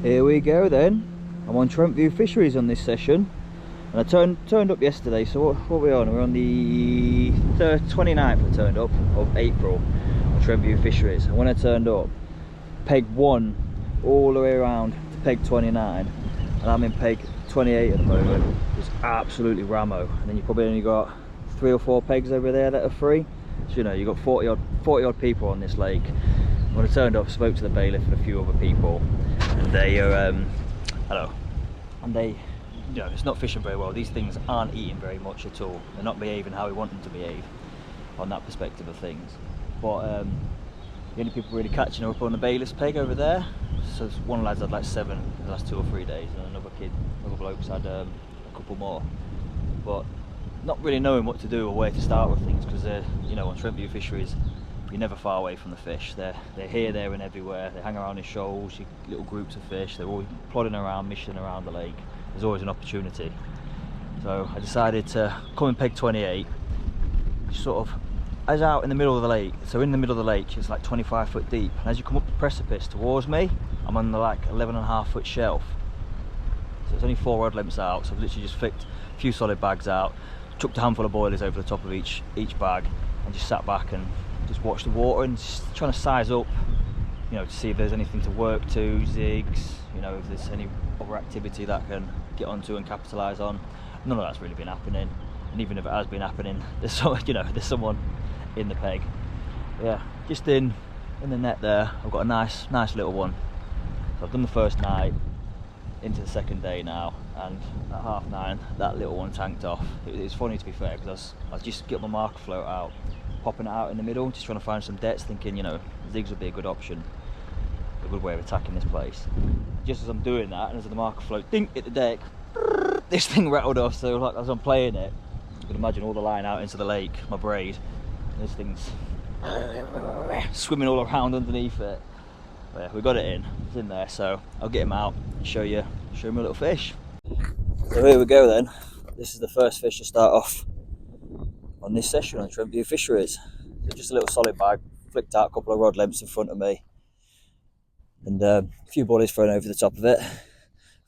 Here we go then. I'm on Trent Fisheries on this session, and I turned up yesterday. So what are we on? We're on the 29th. I turned up of April on Trent Fisheries, and when I turned up, peg 1 all the way around to peg 29, and I'm in peg 28 at the moment. It's absolutely ramo, and then you probably only got 3 or 4 pegs over there that are free. So you know, you've got 40 odd people on this lake. When I turned up, spoke to the bailiff and a few other people, and they are I don't know, and they, you know, it's not fishing very well. These things aren't eating very much at all. They're not behaving how we want them to behave on that perspective of things. But the only people really catching are up on the bailiff's peg over there. So one lad's had like 7 in the last 2 or 3 days, and another bloke's had a couple more. But not really knowing what to do or where to start with things, because you know, on Trent Fisheries, you're never far away from the fish. They're here, there and everywhere. They hang around in shoals, little groups of fish. They're always plodding around, mishing around the lake. There's always an opportunity. So I decided to come in peg 28, sort of as out in the middle of the lake. So in the middle of the lake, it's like 25 foot deep, and as you come up the precipice towards me, I'm on the like 11.5 foot shelf. So it's only 4 rod lengths out. So I've literally just flicked a few solid bags out, chucked a handful of boilies over the top of each bag, and just sat back and just watch the water and just trying to size up, you know, to see if there's anything to work to, zigs, you know, if there's any other activity that I can get onto and capitalise on. None of that's really been happening, and even if it has been happening, there's someone in the peg. Yeah, just in the net there. I've got a nice little one. So I've done the first night, into the second day now, and at 9:30 that little one tanked off. It's funny, to be fair, because I was just getting my marker float out, popping it out in the middle, just trying to find some depths, thinking, you know, zigs would be a good option, a good way of attacking this place. Just as I'm doing that, and as the marker float dink hit the deck, this thing rattled off. So like, as I'm playing it, you can imagine all the line out into the lake, my braid, and this thing's swimming all around underneath it. But yeah, we got it in. It's in there, so I'll get him out and show you a little fish. So here we go then. This is the first fish to start off on this session on Trent Fisheries. So just a little solid bag, flicked out a couple of rod lengths in front of me, and a few boilies thrown over the top of it.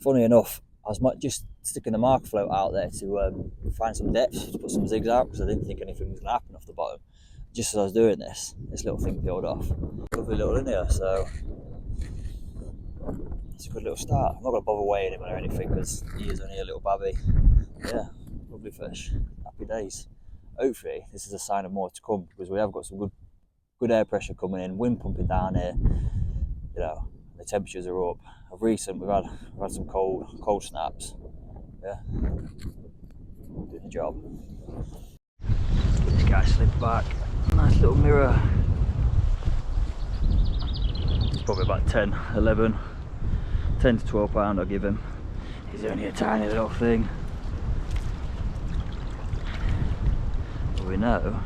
Funny enough, I was just sticking the marker float out there to find some depth, to put some zigs out, because I didn't think anything was going to happen off the bottom. Just as I was doing this little thing peeled off. Lovely little in here, so it's a good little start. I'm not going to bother weighing him or anything, because he is only a little babby. Yeah, lovely fish. Happy days. Hopefully this is a sign of more to come, because we have got some good air pressure coming in, wind pumping down here. You know, the temperatures are up. Of recent, we've had some cold snaps. Yeah, doing the job. This guy slipped back. Nice little mirror. It's probably about 10 to 12 pound I'll give him. He's only a tiny little thing. But we know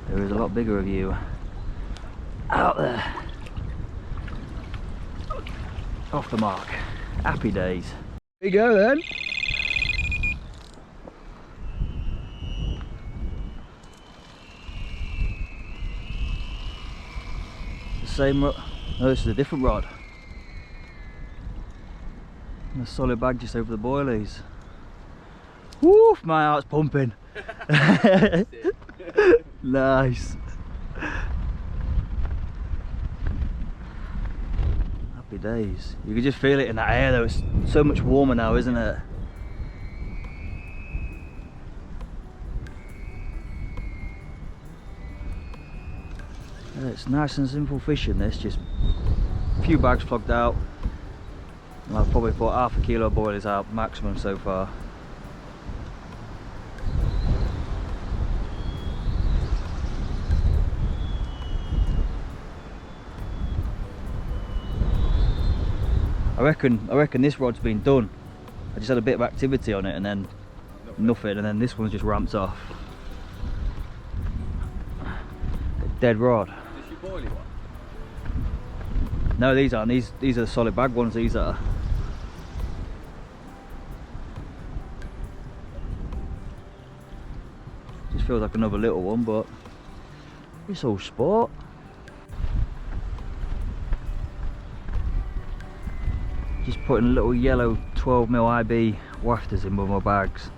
there is a lot bigger of you out there. Off the mark. Happy days. Here we go then. The same rod. No, this is a different rod. And a solid bag just over the boilies. Woof, my heart's pumping. Nice. Happy days. You can just feel it in that air though. It's so much warmer now, isn't it? Yeah, it's nice and simple fishing this, just a few bags plugged out. And I've probably put half a kilo of boilies out maximum so far. I reckon this rod's been done. I just had a bit of activity on it and then nothing, and then this one's just ramped off. A dead rod. Is this your boilie one? No, these aren't. These are the solid bag ones. These are. Just feels like another little one, but it's all sport. Just putting little yellow 12mm IB wafters in with my bags.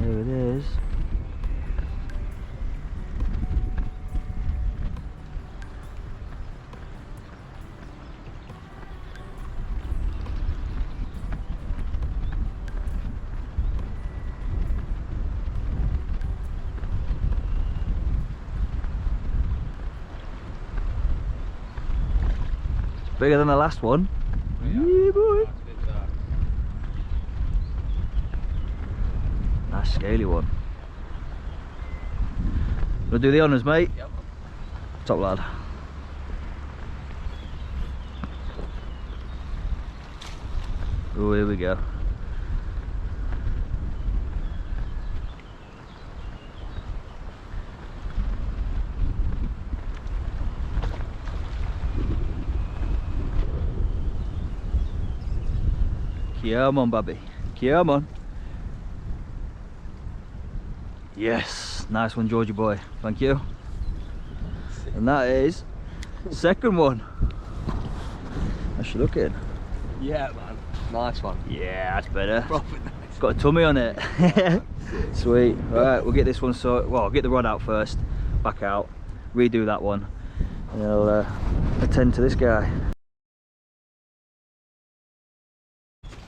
There it is. Bigger than the last one. Yeah, boy. Nice scaly one. We'll do the honours, mate. Yep. Top lad. Oh, here we go. Come on, Bobby. Come on. Yes, nice one, Georgie boy. Thank you. And that is second one. How's she looking? Yeah, man. Nice one. Yeah, that's better. Nice. It's got a tummy on it. Sweet. Right, we'll get this one sorted. Well, I'll get the rod out first, back out, redo that one, and I'll attend to this guy.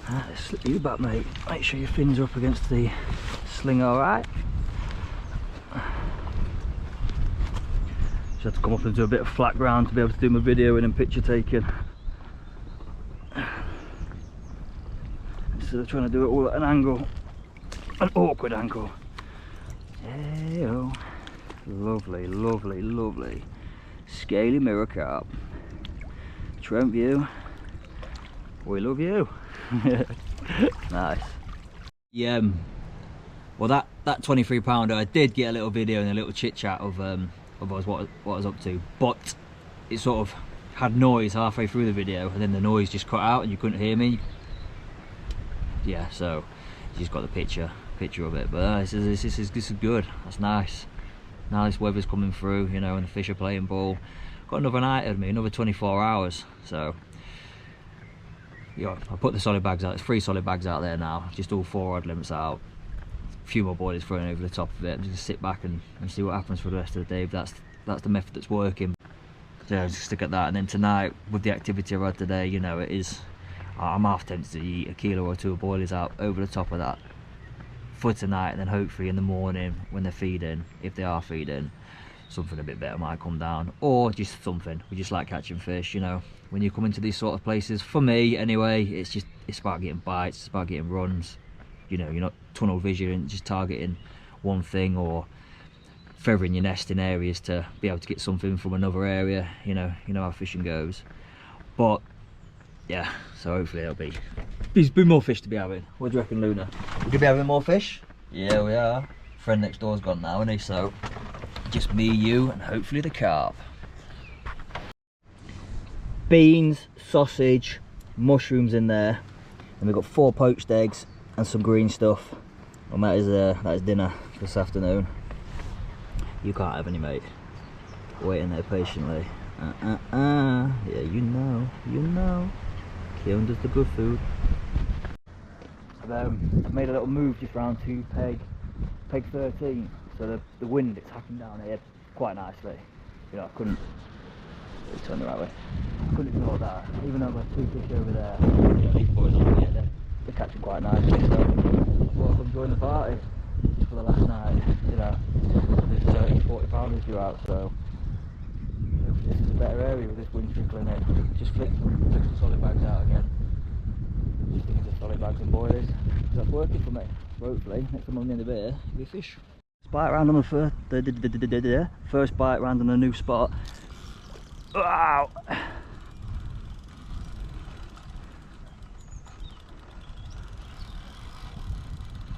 Right, let's slip you back, mate. Make sure your fins are up against the sling, alright? Just had to come up into a bit of flat ground to be able to do my videoing and picture taking. Instead of trying to do it all at an angle, an awkward angle. Hey-oh. Lovely, lovely, lovely. Scaly mirror carp. Trent view. We love you. Nice. Yeah. Well, that 23 pounder, I did get a little video and a little chit chat of what I was up to, but it sort of had noise halfway through the video, and then the noise just cut out and you couldn't hear me. Yeah, so you just got the picture of it. But this is good. That's nice. Nice weather's coming through, you know, and the fish are playing ball. Got another night at me, another 24 hours. So yeah, I put the solid bags out. There's 3 solid bags out there now. Just all 4 rod limits out. A few more boilies thrown over the top of it. I'm just gonna sit back and see what happens for the rest of the day. If that's the method that's working. So yeah, just stick at that. And then tonight, with the activity I've had today, you know, it is. I'm half tempted to eat a kilo or 2 of boilies out over the top of that for tonight, and then hopefully in the morning when they're feeding, if they are feeding, something a bit better might come down, or just something. We just like catching fish, you know. When you come into these sort of places, for me anyway, it's about getting bites, it's about getting runs. You know, you're not tunnel vision, just targeting one thing or feathering your nest in areas to be able to get something from another area. You know how fishing goes. But yeah, so hopefully there's be more fish to be having. What do you reckon, Luna? We could be having more fish? Yeah, we are. Friend next door's gone now, isn't he? So just me, you, and hopefully the carp. Beans, sausage, mushrooms in there, and we've got 4 poached eggs and some green stuff. And that is dinner this afternoon. You can't have any, mate. Waiting there patiently. Yeah, you know. Keon does the good food. I've made a little move just round to peg 13. So the wind, it's hacking down here quite nicely. You know, I couldn't turn the right way. I couldn't ignore that. Even though I've got 2 fish over there, you know, these boys on here, they're catching quite nicely. So I thought I'd join the party just for the last night. You know, there's 30-40 pounders due out, so this is a better area with this wind trickling in. Just flick some solid bags out again. Just thinking of solid bags and boilies. That's working for me. So hopefully, next time I'm in the beer, it'll be fish. Bite round on the first bite round on a new spot. Wow!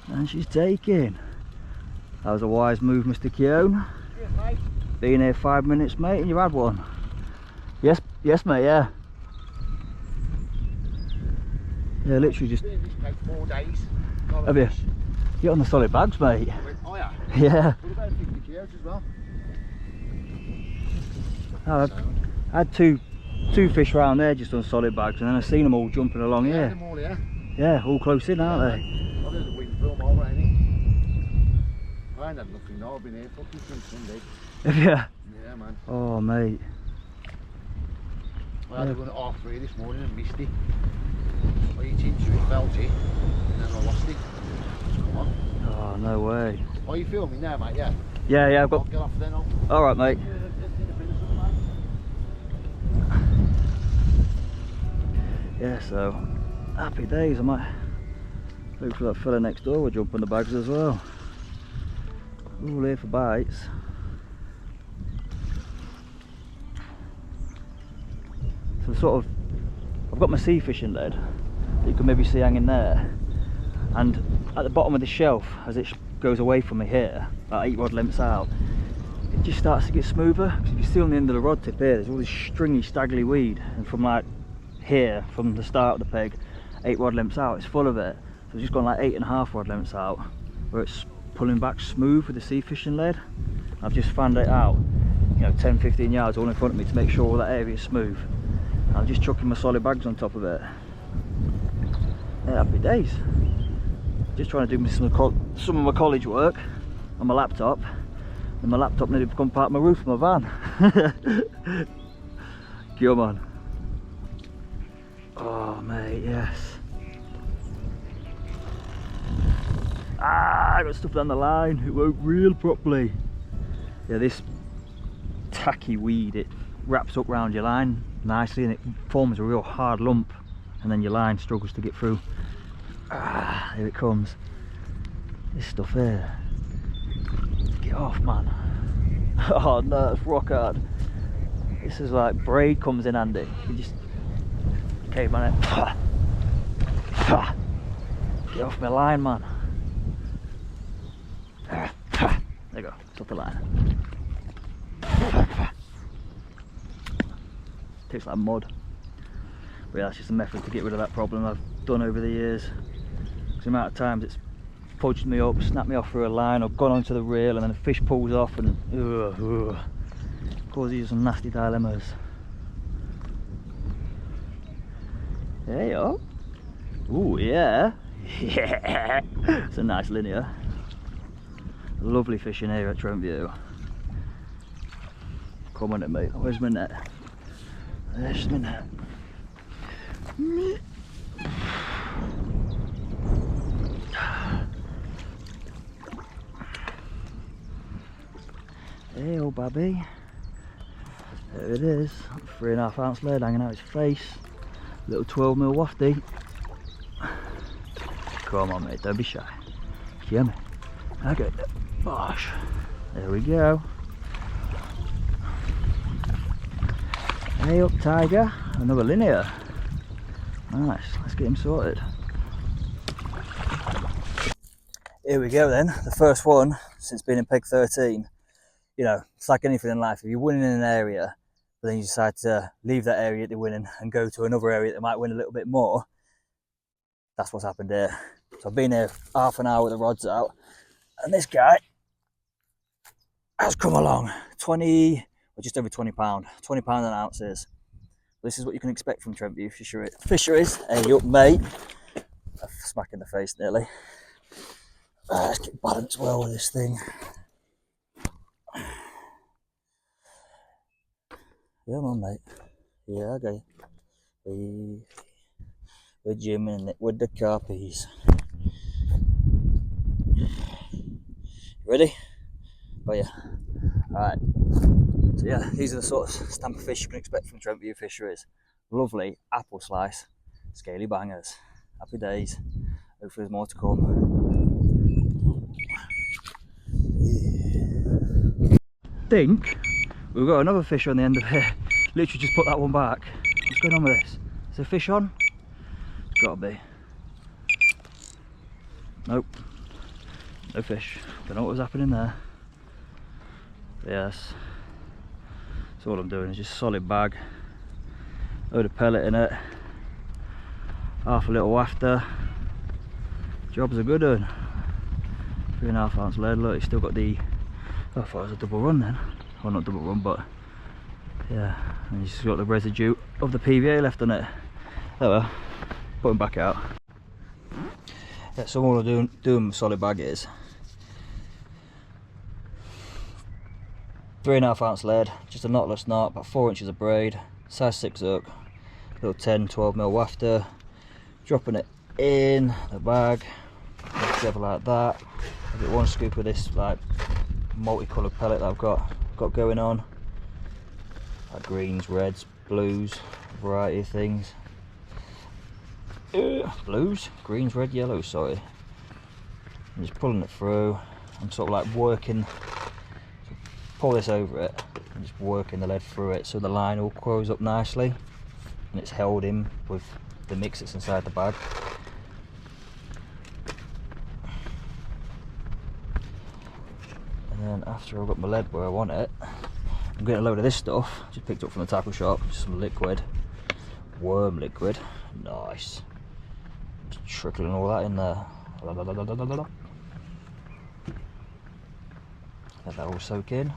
And she's taking. That was a wise move, Mr. Keown. Cheers, mate. Been here 5 minutes, mate, and you had one. Yes, mate. Yeah. Yeah, literally just. This takes 4 days. Have you? Get on the solid bags, mate. Oh yeah. Yeah. What about 50 kilos as well? I had two two fish round there just on solid bags, and then I seen them all jumping along here. Them all here. Yeah, all close in, aren't they? Well, there's a wind film over, ain't it? I ain't had nothing, no. I've been here fucking since Sunday. Yeah. Yeah, man. Oh, mate. I had a run at 3:30 this morning and missed it. I hit into it, felt it, and then I lost it. Come on. Oh, no way. Are you filming now, mate? Yeah. Yeah, I've I'll got... get off then. Alright, mate. Yeah, so happy days. I might look for that fella next door. We'll jump on the bags as well. All here for bites. So sort of, I've got my sea fishing lead that you can maybe see hanging there, and at the bottom of the shelf, as it goes away from me here, about 8 rod lengths out, it just starts to get smoother. Because if you see on the end of the rod tip here, there's all this stringy, staggly weed, and from like here, from the start of the peg, 8 rod lengths out, it's full of it. So it's just gone like 8.5 rod lengths out, where it's pulling back smooth with the sea fishing lead. I've just fanned it out, you know, 10-15 yards all in front of me to make sure all that area is smooth. I'm just chucking my solid bags on top of it. Yeah, happy days. Just trying to do some of my college work on my laptop, and my laptop nearly become part of my roof of my van. Come on. Oh mate, yes. Ah, I got stuff down the line. It won't reel properly. Yeah, this tacky weed, it wraps up round your line nicely and it forms a real hard lump, and then your line struggles to get through. Ah, here it comes. This stuff here. Get off, man. Oh no, it's rock hard. This is like braid comes in handy. You just cave on it. Get off my line, man. There you go, top the line. Tastes like mud. But yeah, that's just a method to get rid of that problem I've done over the years. The amount of times it's fudged me up, snapped me off through a line, or gone onto the reel and then the fish pulls off and causes you some nasty dilemmas. There you are. Ooh, yeah. Yeah. It's a nice linear. Lovely fishing here at Trent View. Come on it, mate. Where's my net? There's my net. Hey, old babby. There it is. 3.5 ounce lead hanging out his face. Little 12mm wafty. Come on, mate. Don't be shy. Yummy. Okay. Bosh. There we go. Hey up, tiger. Another linear. Nice. Let's get him sorted. Here we go then. The first one since being in peg 13. You know, it's like anything in life. If you're winning in an area, but then you decide to leave that area that you're winning and go to another area that might win a little bit more, that's what's happened here. So I've been here half an hour with the rods out, and this guy has come along 20, or just over 20 pound, 20 pound an ounce is. This is what you can expect from Trent View Fisheries. Hey up, mate. A smack in the face nearly. Let's get balanced well with this thing. Yeah, on, mate. Yeah, okay. We're jimming it with the carpies. Ready? Oh yeah. Alright. So yeah, these are the sort of stamp of fish you can expect from Trent View Fisheries. Lovely apple slice, scaly bangers. Happy days. Hopefully there's more to come. Yeah. Think we've got another fish on the end of here. Literally just put that one back. What's going on with this? Is there fish on? It's gotta be. Nope. No fish. Don't know what was happening there. Yes. So all I'm doing is just solid bag. Load of pellet in it. Half a little wafter. Job's a good one. 3.5 ounce lead. Look, it's still got the... Oh, I thought it was a double run then. Well, not double run, but Yeah, and you just got the residue of the PVA left on it. Oh well, put them back out. Yeah, so what I'm doing with solid bag is 3.5 ounce lead, just a knotless knot, about 4 inches of braid, size 6 hook, little 10-12mm wafter, dropping it in the bag, together like that. I get 1 scoop of this like multicoloured pellet that I've got going on, like greens, reds, blues, a variety of things. Blues, greens, red, yellows, sorry. I'm just pulling it through. I'm sort of like working, pull this over it, and just working the lead through it so the line all grows up nicely and it's held in with the mix that's inside the bag. And then after I've got my lead where I want it, I'm getting a load of this stuff, just picked up from the tackle shop, just some liquid, worm liquid, nice. Just trickling all that in there. Let that all soak in.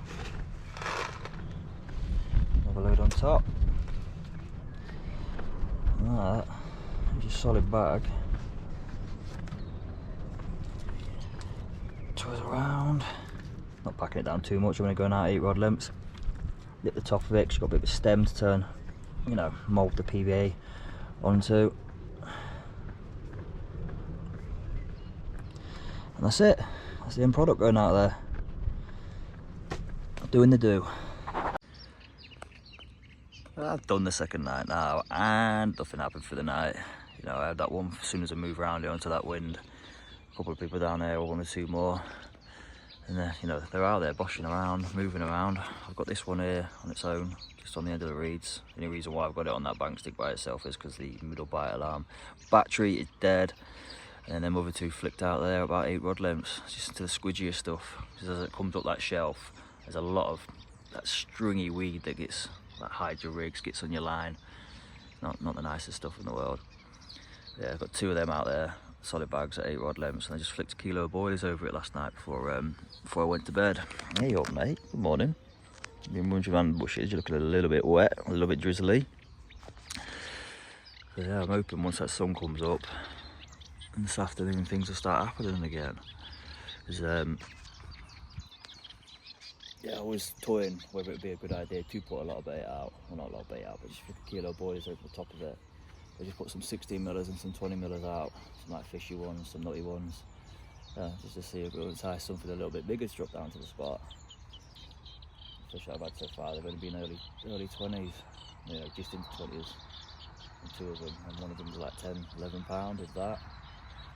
Another load on top. That is a solid bag. Twirl around. Not packing it down too much, I'm only going out 8 rod lengths. Nip the top of it, 'cause you've got a bit of a stem to turn, you know, mould the PVA onto. And that's it. That's the end product going out there. Doing the do. I've done the second night now and nothing happened for the night. You know, I had that one as soon as I moved around here onto that wind. A couple of people down there, 1 or 2 more. And you know, they're out there boshing around, moving around. I've got this one here on its own, just on the end of the reeds. The only reason why I've got it on that bank stick by itself is because the middle bite alarm. Battery is dead. And then them other 2 flicked out there about 8 rod lengths, just into the squidgier stuff. Because as it comes up that shelf, there's a lot of that stringy weed that gets, like hydro rigs, gets on your line. Not the nicest stuff in the world. Yeah, I've got 2 of them out there, solid bags at 8 rod lengths, and I just flicked a kilo of boilies over it last night before I went to bed. Hey up, mate. Good morning. You've been munching around the bushes. You're looking a little bit wet, a little bit drizzly. So yeah, I'm hoping once that sun comes up and this afternoon things will start happening again. Yeah, I was toying whether it would be a good idea to put a lot of bait out. Well, not a lot of bait out, but just flick a kilo of boilies over the top of it. I just put some 16 millers and some 20 millers out, some like fishy ones, some nutty ones, just to see if it would entice something a little bit bigger to drop down to the spot. The fish I've had so far, they've only been early 20s, you know, just into 20s, and 2 of them, and one of them was like 10-11 pound, if that.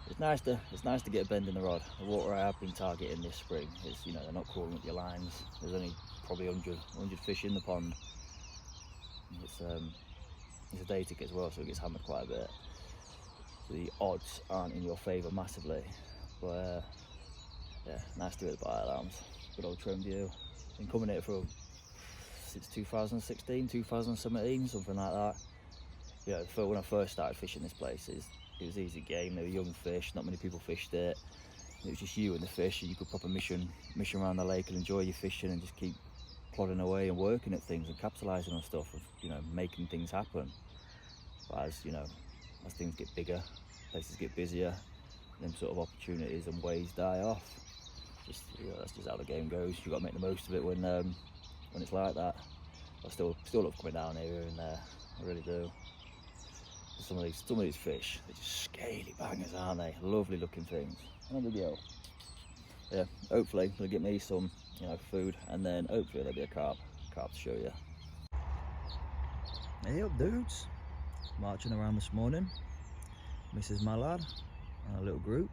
It's nice to get a bend in the rod. The water I have been targeting this spring is, you know, they're not crawling up your lines. There's only probably 100 fish in the pond. It's a day ticket as well, so it gets hammered quite a bit. So the odds aren't in your favour massively. But yeah, nice to hear the bite alarms. Good old Trent view. Been coming here since 2016, 2017, something like that. You know, when I first started fishing this place, it was easy game. They were young fish, not many people fished it. It was just you and the fish, and you could proper mission around the lake and enjoy your fishing and just keep plodding away and working at things and capitalising on stuff, of, you know, making things happen. But as you know, as things get bigger, places get busier, them sort of opportunities and ways die off. Just, you know, that's just how the game goes. You've got to make the most of it when it's like that. I still love coming down here and there. I really do. Some of these fish, they're just scaly bangers, aren't they? Lovely looking things. Another video. Yeah, hopefully they'll get me some, you know, food, and then hopefully there'll be a carp to show you. Hey up, dudes. Marching around this morning. Mrs. Mallard and a little group.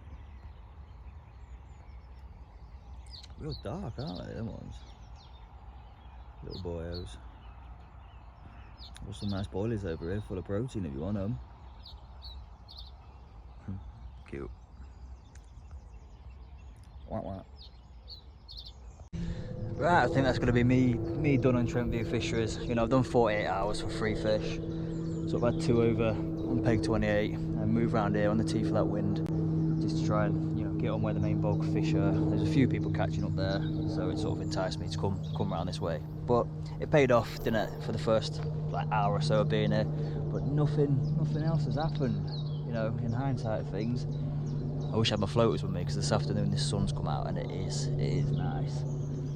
Real dark, aren't they, them ones? Little boyos. Got some nice boilies over here, full of protein if you want them. Cute. Wah, wah. Right, I think that's going to be me done on Trent View Fisheries. You know, I've done 48 hours for 3 fish. So I've had 2 over on peg 28 and move around here on the teeth of that wind, just to try and, you know, get on where the main bulk fish are. There's a few people catching up there, so it sort of enticed me to come around this way. but it paid off, didn't it, for the first like hour or so of being here. But nothing else has happened, you know, in hindsight of things. I wish I had my floaters with me, because this afternoon the sun's come out and it is nice.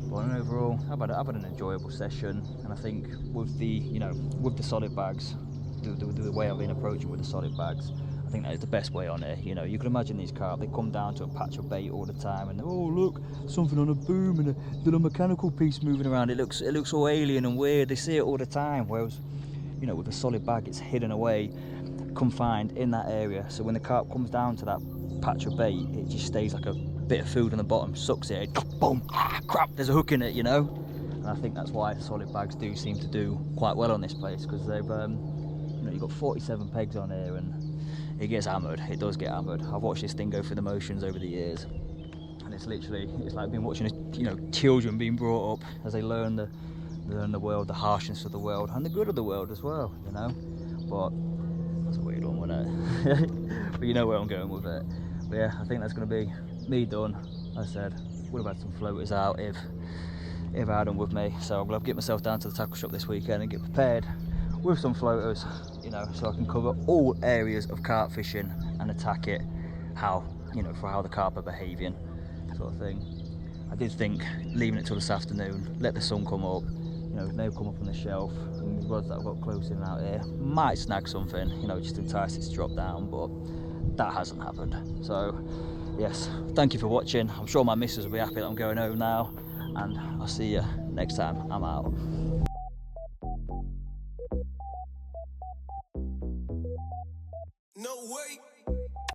But overall, I've had an enjoyable session, and I think with the, you know, with the solid bags, the way I've been approaching with the solid bags, I think that is the best way on here. You know, you can imagine these carp, they come down to a patch of bait all the time, and oh look, something on a boom and a little mechanical piece moving around. It looks all alien and weird. They see it all the time. Whereas, you know, with a solid bag, it's hidden away, confined in that area. So when the carp comes down to that patch of bait, it just stays like a bit of food on the bottom, sucks it, boom, crap, there's a hook in it, you know. And I think that's why solid bags do seem to do quite well on this place, because they've, you know, you've got 47 pegs on here, and it gets hammered. It does get hammered. I've watched this thing go through the motions over the years, and it's literally, it's like being watching, you know, children being brought up as they learn the world, the harshness of the world, and the good of the world as well, you know. But that's a weird one, wasn't it? But you know where I'm going with it. But yeah, I think that's going to be me done. As I said, would have had some floaters out if I had them with me. So I'm going to get myself down to the tackle shop this weekend and get prepared with some floaters, you know, so I can cover all areas of carp fishing and attack it how, you know, for how the carp are behaving, sort of thing. I did think leaving it till this afternoon, let the sun come up, you know, they'll come up on the shelf, and the rods that I've got close in out here might snag something, you know, just entice it to drop down, but that hasn't happened. So yes, thank you for watching. I'm sure my missus will be happy that I'm going home now, and I'll see you next time I'm out.